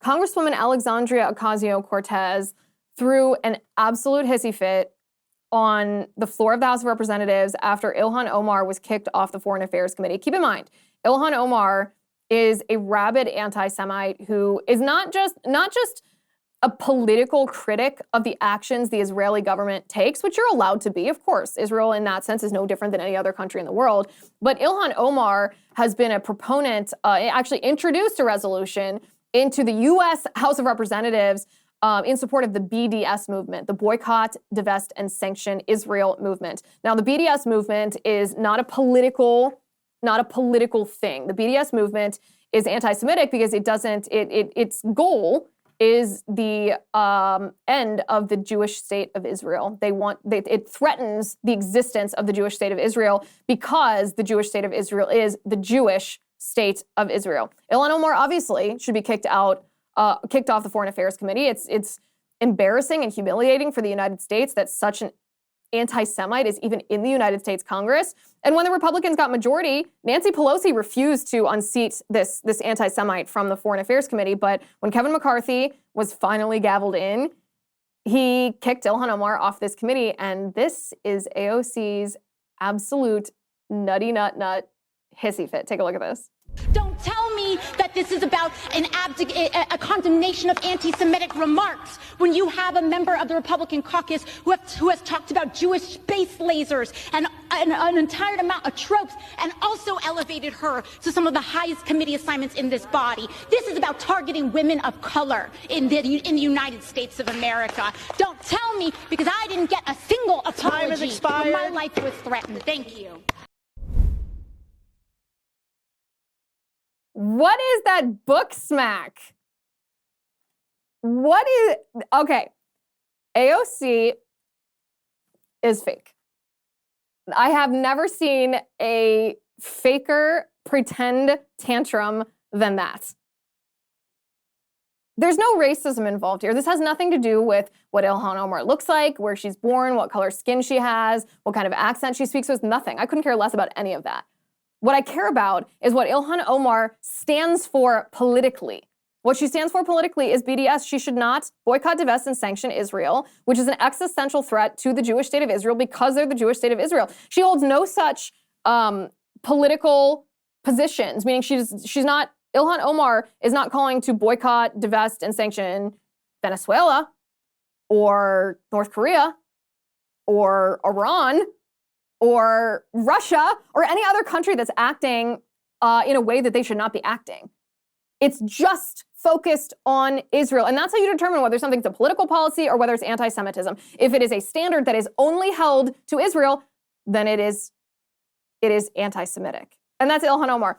Congresswoman Alexandria Ocasio-Cortez threw an absolute hissy fit on the floor of the House of Representatives after Ilhan Omar was kicked off the Foreign Affairs Committee. Keep in mind, Ilhan Omar is a rabid anti-Semite who is not just a political critic of the actions the Israeli government takes, which you're allowed to be, of course. Israel in that sense is no different than any other country in the world. But Ilhan Omar has been a proponent, actually introduced a resolution into the U.S. House of Representatives in support of the BDS movement, the Boycott, Divest, and Sanction Israel movement. Now, the BDS movement is not a political thing. The BDS movement is anti-Semitic because its goal is the end of the Jewish state of Israel. It threatens the existence of the Jewish state of Israel because the Jewish state of Israel is the Jewish state of Israel. Ilhan Omar obviously should be kicked off the Foreign Affairs Committee. It's embarrassing and humiliating for the United States that such an anti-Semite is even in the United States Congress. And when the Republicans got majority, Nancy Pelosi refused to unseat this anti-Semite from the Foreign Affairs Committee. But when Kevin McCarthy was finally gavelled in, he kicked Ilhan Omar off this committee. And this is AOC's absolute nutty nut hissy fit. Take a look at this. Don't tell me that this is about a condemnation of anti-Semitic remarks when you have a member of the Republican caucus who has talked about Jewish space lasers and an entire amount of tropes and also elevated her to some of the highest committee assignments in this body. This is about targeting women of color in the United States of America. Don't tell me, because I didn't get a single apology when my life was threatened. Thank you. What is that book smack? Okay, AOC is fake. I have never seen a faker pretend tantrum than that. There's no racism involved here. This has nothing to do with what Ilhan Omar looks like, where she's born, what color skin she has, what kind of accent she speaks with, nothing. I couldn't care less about any of that. What I care about is what Ilhan Omar stands for politically. What she stands for politically is BDS. She should not boycott, divest, and sanction Israel, which is an existential threat to the Jewish state of Israel because they're the Jewish state of Israel. She holds no such political positions, meaning she's not, Ilhan Omar is not calling to boycott, divest, and sanction Venezuela or North Korea or Iran or Russia, or any other country that's acting in a way that they should not be acting. It's just focused on Israel. And that's how you determine whether something's a political policy or whether it's anti-Semitism. If it is a standard that is only held to Israel, then it is anti-Semitic. And that's Ilhan Omar.